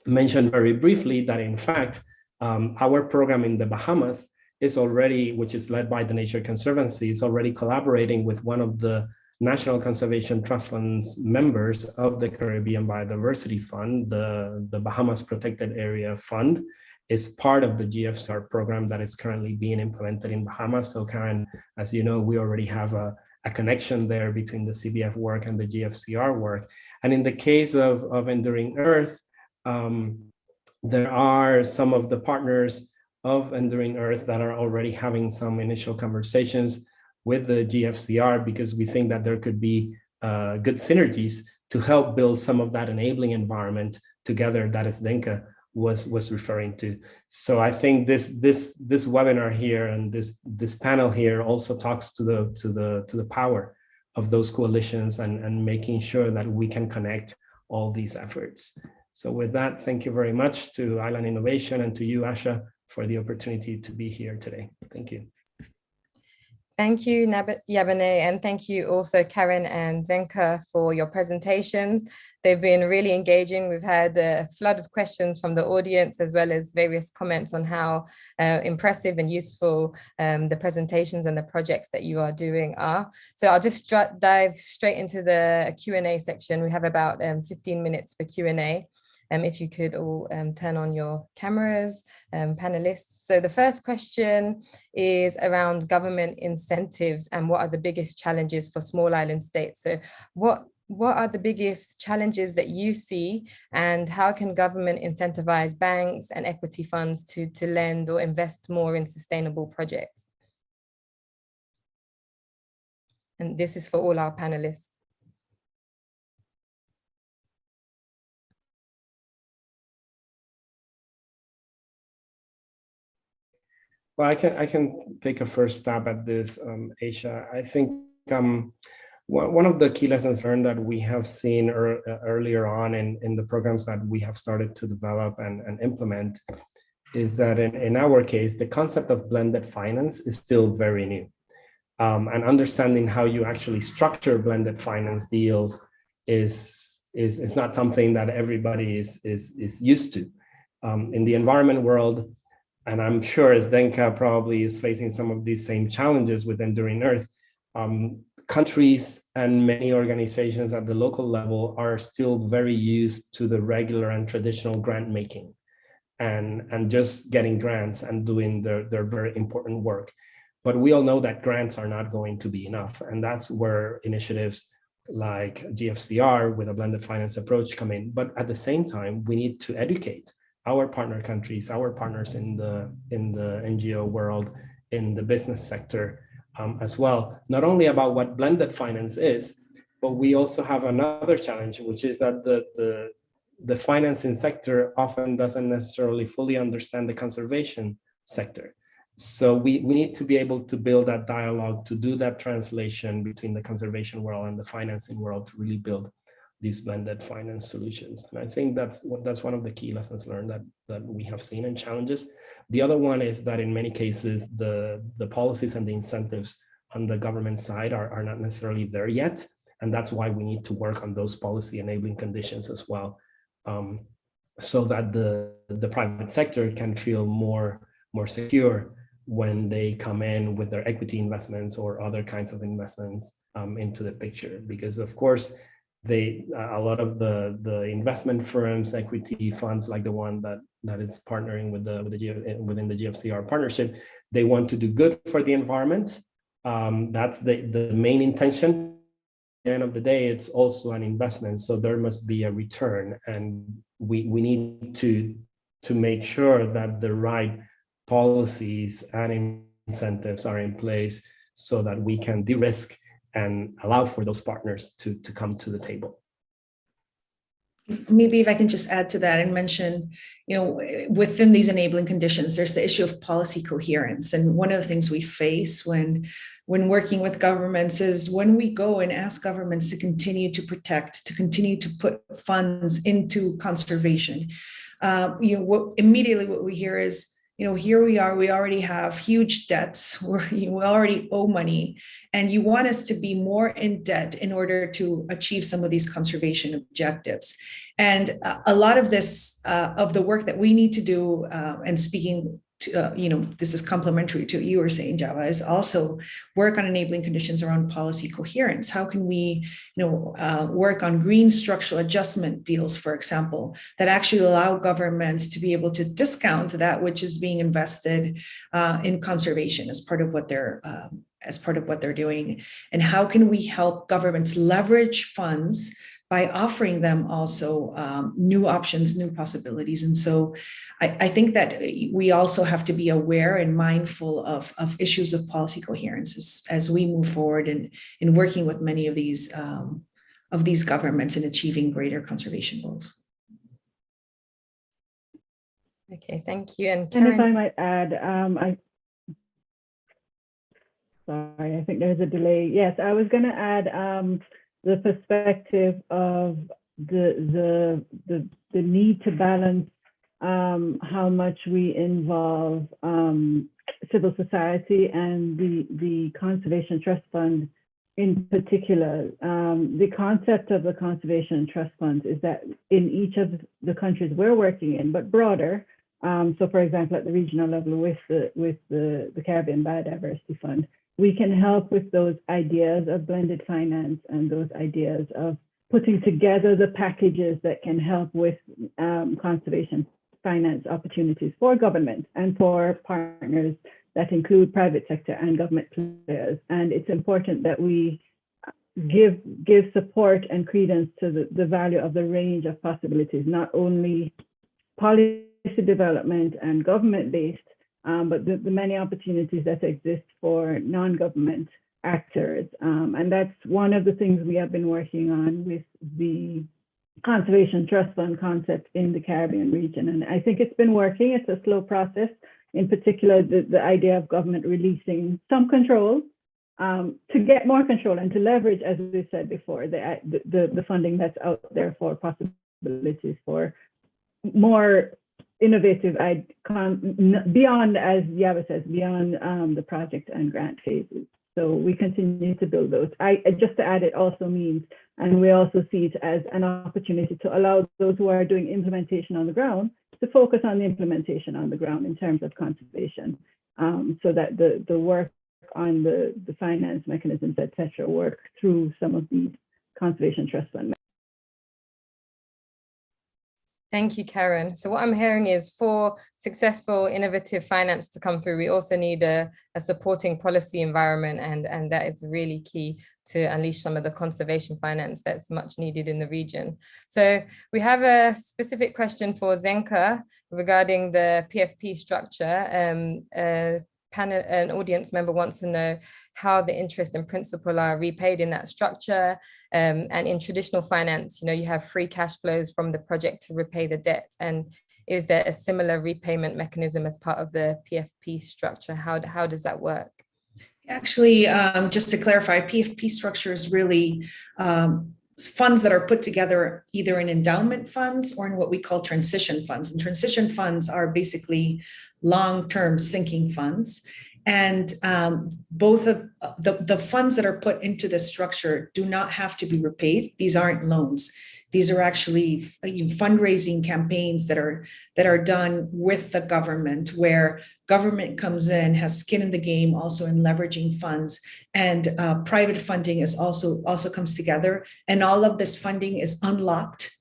mention very briefly that in fact, our program in the Bahamas is already, which is led by the Nature Conservancy, is already collaborating with one of the National Conservation Trust Fund's members of the Caribbean Biodiversity Fund. The Bahamas Protected Area Fund is part of the GFCR program that is currently being implemented in Bahamas. So Karen, as you know, we already have a connection there between the CBF work and the GFCR work. And in the case of Enduring Earth, there are some of the partners of Enduring Earth that are already having some initial conversations with the GFCR, because we think that there could be good synergies to help build some of that enabling environment together that Zdenka was referring to. So I think this webinar here and this panel here also talks to the power of those coalitions and making sure that we can connect all these efforts. So with that, thank you very much to Island Innovation and to you, Asha, for the opportunity to be here today. Thank you. Thank you, Yabane, and thank you also, Karen and Zdenka, for your presentations. They've been really engaging. We've had a flood of questions from the audience, as well as various comments on how impressive and useful the presentations and the projects that you are doing are. So I'll just dive straight into the Q&A section. We have about 15 minutes for Q&A. If you could all turn on your cameras, panelists. So the first question is around government incentives and what are the biggest challenges for small island states. So what are the biggest challenges that you see, and how can government incentivize banks and equity funds to lend or invest more in sustainable projects? And this is for all our panelists. Well, I can take a first stab at this, Aisha. I think one of the key lessons learned that we have seen earlier on in the programs that we have started to develop and implement is that in our case, the concept of blended finance is still very new. And understanding how you actually structure blended finance deals is not something that everybody is used to. In the environment world, and I'm sure Zdenka probably is facing some of these same challenges with Enduring Earth, countries and many organizations at the local level are still very used to the regular and traditional grant making and just getting grants and doing their very important work. But we all know that grants are not going to be enough. And that's where initiatives like GFCR with a blended finance approach come in. But at the same time, we need to educate our partner countries, our partners in the NGO world, in the business sector as well, not only about what blended finance is, but we also have another challenge, which is that the financing sector often doesn't necessarily fully understand the conservation sector. So we need to be able to build that dialogue, to do that translation between the conservation world and the financing world to really build these blended finance solutions. And I think that's one of the key lessons learned that we have seen and challenges. The other one is that in many cases, the policies and the incentives on the government side are not necessarily there yet. And that's why we need to work on those policy enabling conditions as well, so that the private sector can feel more secure when they come in with their equity investments or other kinds of investments into the picture. Because of course, a lot of the investment firms, equity funds like the one that is partnering within the GFCR partnership, they want to do good for the environment. That's the main intention. At the end of the day, it's also an investment, so there must be a return, and we need to make sure that the right policies and incentives are in place so that we can de-risk and allow for those partners to come to the table. Maybe if I can just add to that and mention, within these enabling conditions, there's the issue of policy coherence. And one of the things we face when working with governments is when we go and ask governments to continue to protect, to continue to put funds into conservation, immediately what we hear is, here we are, we already have huge debts, we already owe money, and you want us to be more in debt in order to achieve some of these conservation objectives. And a lot of this, of the work that we need to do, and speaking to, this is complementary to what you were saying, Java, is also work on enabling conditions around policy coherence. How can we, work on green structural adjustment deals, for example, that actually allow governments to be able to discount that which is being invested in conservation as part of what they're doing? And how can we help governments leverage funds by offering them also new options, new possibilities? And so I think that we also have to be aware and mindful of issues of policy coherence as we move forward in working with many of these governments in achieving greater conservation goals. Okay, thank you. And Karen, if I might add, sorry, I think there's a delay. Yes, I was going to add the perspective of the need to balance how much we involve civil society and the Conservation Trust Fund in particular. The concept of the Conservation Trust Fund is that in each of the countries we're working in, but broader, so for example, at the regional level with the Caribbean Biodiversity Fund, we can help with those ideas of blended finance and those ideas of putting together the packages that can help with conservation finance opportunities for government and for partners that include private sector and government players. And it's important that we give support and credence to the value of the range of possibilities, not only policy development and government-based, but the many opportunities that exist for non-government actors. And that's one of the things we have been working on with the Conservation Trust Fund concept in the Caribbean region. And I think it's been working. It's a slow process. In particular, the idea of government releasing some control to get more control and to leverage, as we said before, the funding that's out there for possibilities for more innovative, beyond, as Yava says, beyond the project and grant phases. So we continue to build those. Just to add, it also means, and we also see it as an opportunity to allow those who are doing implementation on the ground to focus on the implementation on the ground in terms of conservation, so that the work on the finance mechanisms, et cetera, work through some of these Conservation Trust Fund. Thank you, Karen. So what I'm hearing is for successful innovative finance to come through, we also need a supporting policy environment, and that is really key to unleash some of the conservation finance that's much needed in the region. So we have a specific question for Zenka regarding the PFP structure. An audience member wants to know how the interest and principal are repaid in that structure. And in traditional finance, you have free cash flows from the project to repay the debt. And is there a similar repayment mechanism as part of the PFP structure? How does that work? Actually, just to clarify, PFP structure is really funds that are put together either in endowment funds or in what we call transition funds. And transition funds are basically long-term sinking funds. And both of the funds that are put into the structure do not have to be repaid. These aren't loans. These are actually fundraising campaigns that are done with the government, where government comes in, has skin in the game, also in leveraging funds, and private funding is also comes together. And all of this funding is unlocked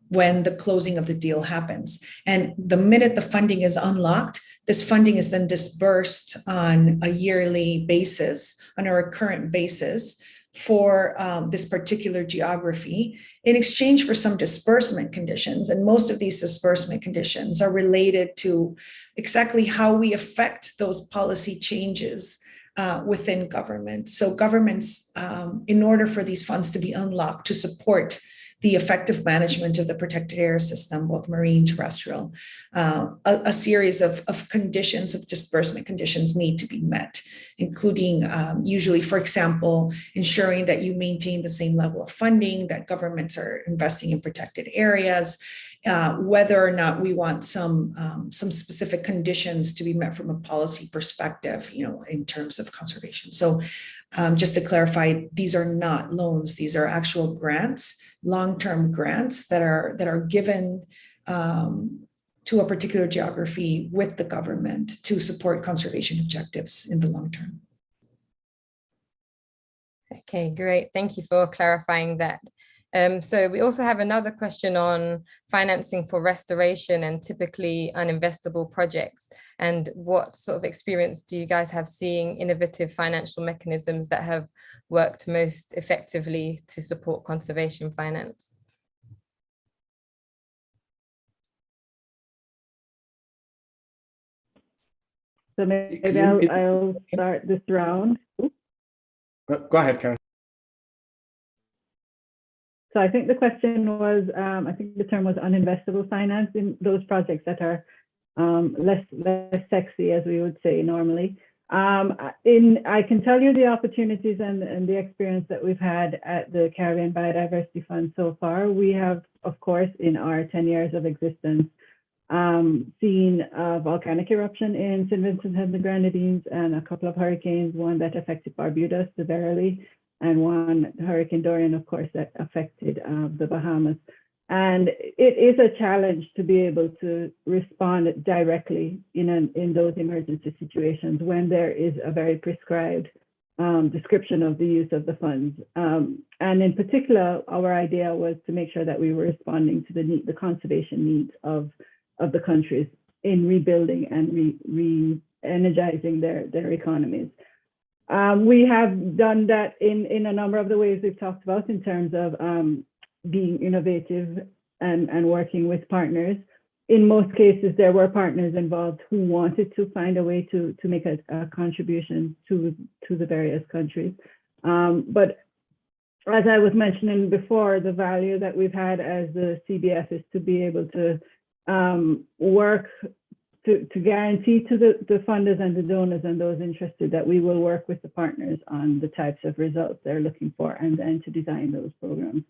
when the closing of the deal happens. And the minute the funding is unlocked, this funding is then disbursed on a yearly basis, on a recurrent basis for this particular geography in exchange for some disbursement conditions. And most of these disbursement conditions are related to exactly how we affect those policy changes within government. So governments, in order for these funds to be unlocked to support the effective management of the protected area system, both marine, terrestrial, a series of conditions, of disbursement conditions need to be met, including usually, for example, ensuring that you maintain the same level of funding, that governments are investing in protected areas, whether or not we want some specific conditions to be met from a policy perspective, in terms of conservation. So just to clarify, these are not loans; these are actual grants, long-term grants that are given to a particular geography with the government to support conservation objectives in the long term. Okay, great. Thank you for clarifying that. So we also have another question on financing for restoration and typically uninvestable projects. And what sort of experience do you guys have seeing innovative financial mechanisms that have worked most effectively to support conservation finance? So maybe I'll start this round. Go ahead, Karen. So I think the question was, I think the term was uninvestable finance in those projects that are less sexy, as we would say normally. I can tell you the opportunities and the experience that we've had at the Caribbean Biodiversity Fund so far. We have, of course, in our 10 years of existence, seen a volcanic eruption in St. Vincent and the Grenadines and a couple of hurricanes, one that affected Barbuda severely, and one Hurricane Dorian, of course, that affected the Bahamas. And it is a challenge to be able to respond directly in those emergency situations when there is a very prescribed description of the use of the funds. And in particular, our idea was to make sure that we were responding to the conservation needs of the countries in rebuilding and re-energizing their economies. We have done that in a number of the ways we've talked about in terms of being innovative and working with partners. In most cases, there were partners involved who wanted to find a way to make a contribution to the various countries. But as I was mentioning before, the value that we've had as the CBF is to be able to work to guarantee to the funders and the donors and those interested that we will work with the partners on the types of results they're looking for, and then to design those programs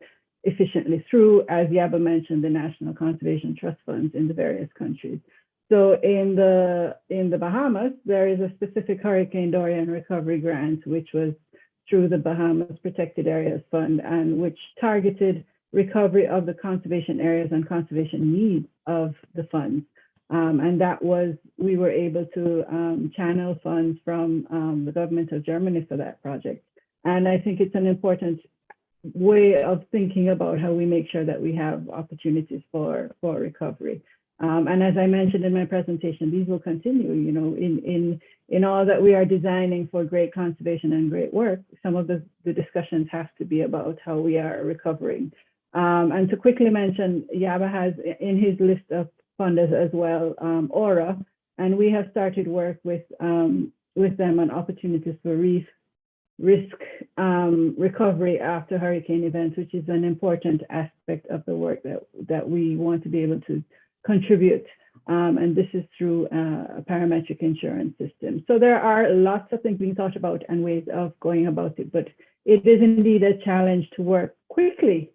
efficiently through, as Yaba mentioned, the National Conservation Trust Funds in the various countries. So in the Bahamas, there is a specific Hurricane Dorian recovery grant, which was through the Bahamas Protected Areas Fund, and which targeted recovery of the conservation areas and conservation needs of the funds. And that was, we were able to channel funds from the government of Germany for that project. And I think it's an important way of thinking about how we make sure that we have opportunities for recovery. And as I mentioned in my presentation, these will continue, in all that we are designing for great conservation and great work. Some of the discussions have to be about how we are recovering. And to quickly mention, Yaba has in his list of funders as well, Aura, and we have started work with them on opportunities for risk recovery after hurricane events, which is an important aspect of the work that we want to be able to contribute. And this is through a parametric insurance system. So there are lots of things being thought about and ways of going about it, but it is indeed a challenge to work quickly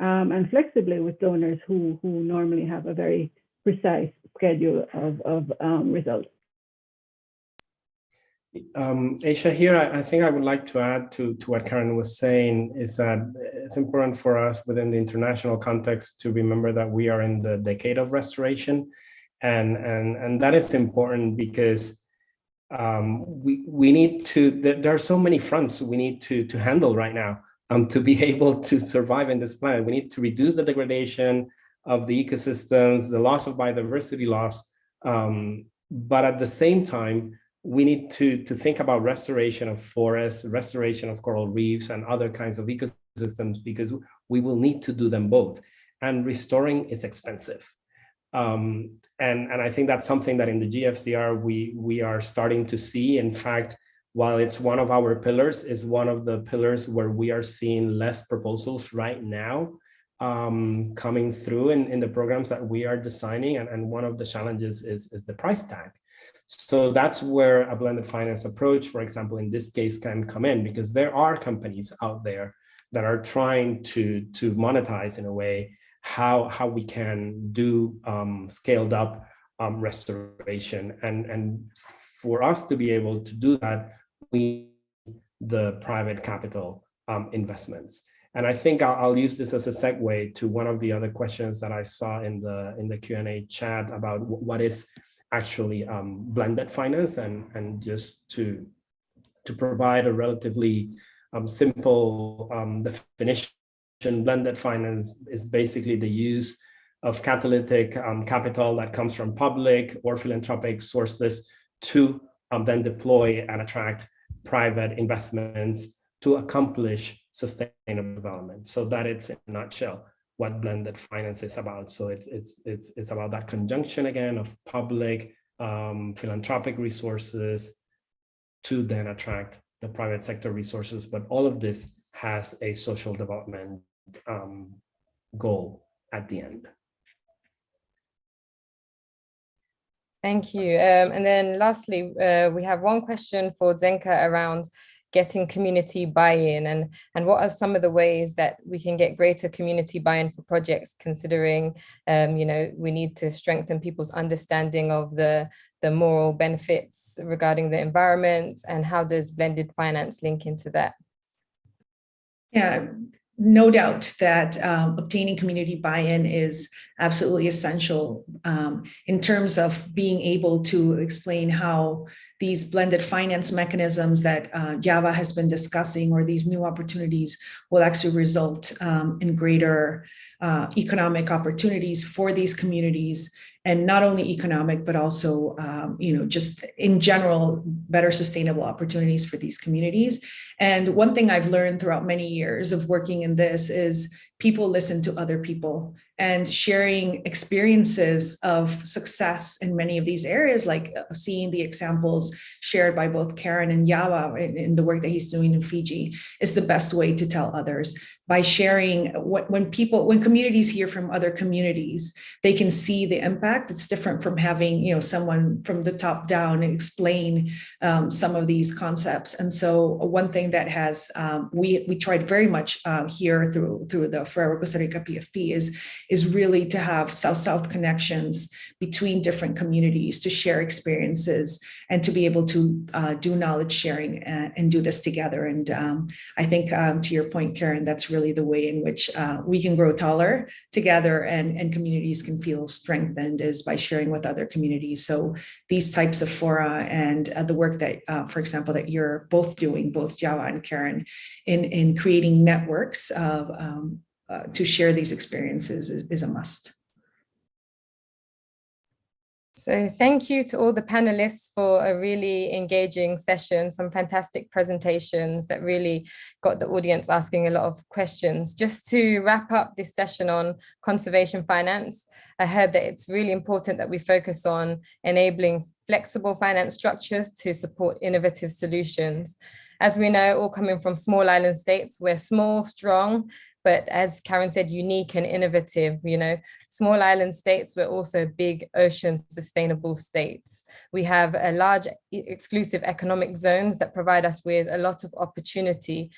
and flexibly with donors who normally have a very precise schedule of results. Aisha, here, I think I would like to add to what Karen was saying is that it's important for us within the international context to remember that we are in the decade of restoration. And that is important because we need to, there are so many fronts we need to handle right now. To be able to survive in this planet, we need to reduce the degradation of the ecosystems, the loss of biodiversity loss, but at the same time, we need to think about restoration of forests, restoration of coral reefs, and other kinds of ecosystems, because we will need to do them both. And restoring is expensive. And I think that's something that in the GFCR we are starting to see. In fact, while it's one of our pillars, is one of the pillars where we are seeing less proposals right now coming through in the programs that we are designing. And one of the challenges is the price tag. So that's where a blended finance approach, for example, in this case, can come in, because there are companies out there that are trying to monetize in a way how we can do scaled up restoration. And for us to be able to do that, we need the private capital investments. And I think I'll use this as a segue to one of the other questions that I saw in the Q&A chat about what is actually blended finance, and just to provide a relatively simple definition. Blended finance is basically the use of catalytic capital that comes from public or philanthropic sources to then deploy and attract private investments to accomplish sustainable development. So that it's in a nutshell what blended finance is about. So it's about that conjunction again of public philanthropic resources to then attract the private sector resources. But all of this has a social development goal at the end. Thank you. And then lastly, we have one question for Zenka around getting community buy-in, and what are some of the ways that we can get greater community buy-in for projects, considering we need to strengthen people's understanding of the moral benefits regarding the environment, and how does blended finance link into that? Yeah, no doubt that obtaining community buy-in is absolutely essential in terms of being able to explain how these blended finance mechanisms that Java has been discussing, or these new opportunities, will actually result in greater economic opportunities for these communities. And not only economic, but also, just in general, better sustainable opportunities for these communities. And one thing I've learned throughout many years of working in this is people listen to other people, and sharing experiences of success in many of these areas, like seeing the examples shared by both Karen and Java in the work that he's doing in Fiji, is the best way to tell others. By sharing when communities hear from other communities, they can see the impact. It's different from having someone from the top down explain some of these concepts. And so one thing that has we tried very much here through the Ferrero Costa Rica PFP is really to have South-South connections between different communities, to share experiences, and to be able to do knowledge sharing and do this together. And I think to your point, Karen, that's really the way in which we can grow taller together, and communities can feel strengthened, is by sharing with other communities. So these types of fora and the work that, for example, that you're both doing, both Java and Karen, in creating networks of to share these experiences is a must. So thank you to all the panelists for a really engaging session, some fantastic presentations that really got the audience asking a lot of questions. Just to wrap up this session on conservation finance, I heard that it's really important that we focus on enabling flexible finance structures to support innovative solutions. As we know, all coming from small island states, we're small, strong, but as Karen said, unique and innovative. Small island states, we're also big ocean sustainable states. We have a large exclusive economic zones that provide us with a lot of opportunity.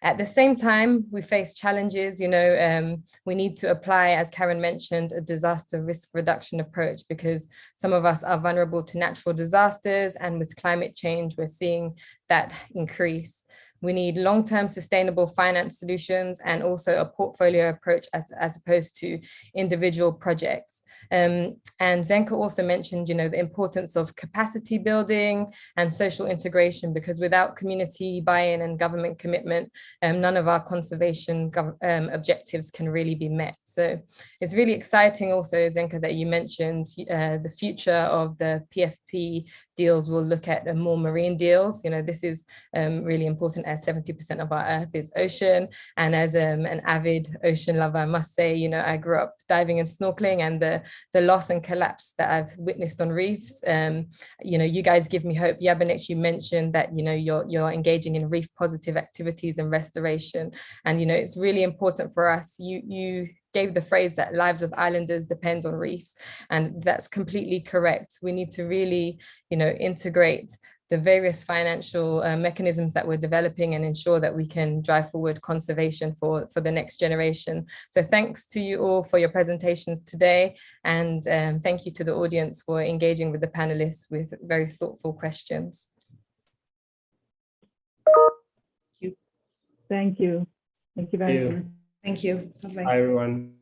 At the same time, we face challenges. We need to apply, as Karen mentioned, a disaster risk reduction approach, because some of us are vulnerable to natural disasters, and with climate change, we're seeing that increase. We need long-term sustainable finance solutions, and also a portfolio approach as opposed to individual projects. And Zenka also mentioned, the importance of capacity building and social integration, because without community buy-in and government commitment, none of our conservation objectives can really be met. So it's really exciting also, Zenka, that you mentioned the future of the PFP deals will look at more marine deals. This is really important, as 70% of our Earth is ocean. And as an avid ocean lover, I must say, I grew up diving and snorkeling, and the loss and collapse that I've witnessed on reefs, you guys give me hope. Yabanex, you mentioned that, you're engaging in reef positive activities and restoration. And, it's really important for us. You gave the phrase that lives of islanders depend on reefs, and that's completely correct. We need to really, integrate the various financial mechanisms that we're developing and ensure that we can drive forward conservation for the next generation. So thanks to you all for your presentations today, and thank you to the audience for engaging with the panelists with very thoughtful questions. Thank you. Thank you very much. Thank you. Bye-bye. Bye, everyone.